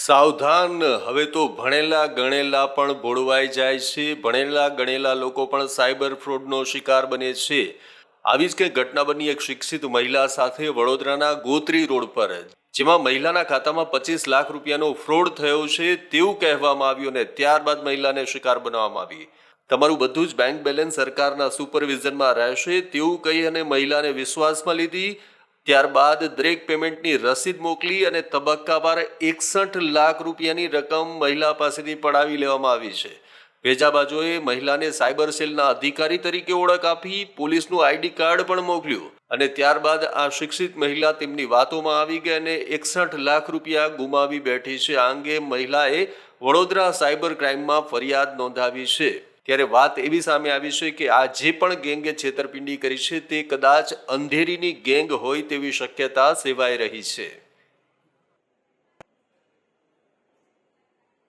સાવધાન. હવે તો ભણેલા ગણેલા પણ ભોળવાઈ જાય છે. ભણેલા ગણેલા લોકો પણ સાયબર ફ્રોડનો શિકાર બને છે. આવી જ કંઈક ઘટના બની એક શિક્ષિત મહિલા સાથે વડોદરાના ગોત્રી રોડ પર, જેમાં મહિલાના ખાતામાં 25 લાખ રૂપિયાનો ફ્રોડ થયો છે તેવું કહેવામાં આવ્યું અને ત્યારબાદ મહિલાને શિકાર બનાવવામાં આવી. તમારું બધું જ બેંક બેલેન્સ સરકારના સુપરવિઝનમાં રહેશે તેવું કહી અને મહિલાને વિશ્વાસમાં લીધી. ત્યારબાદ દરેક પેમેન્ટની રસીદ મોકલી અને તબક્કાવાર 61 લાખ રૂપિયાની રકમ મહિલા પાસેથી પડાવી લેવામાં આવી છે. ભેજાબાજોએ મહિલાને સાયબર સેલના અધિકારી તરીકે ઓળખ આપી, પોલીસનું આઈડી કાર્ડ પણ મોકલ્યું અને ત્યારબાદ આ શિક્ષિત મહિલા તેમની વાતોમાં આવી ગઈ અને 61 લાખ રૂપિયા ગુમાવી બેઠી છે. આ અંગે મહિલાએ વડોદરા સાયબર ક્રાઇમમાં ફરિયાદ નોંધાવી છે. ત્યારે વાત એવી સામે આવી છે કે આ જે પણ ગેંગે છેતરપિંડી કરી છે તે કદાચ અંધેરીની ગેંગ હોય તેવી શક્યતા સેવાઈ રહી છે.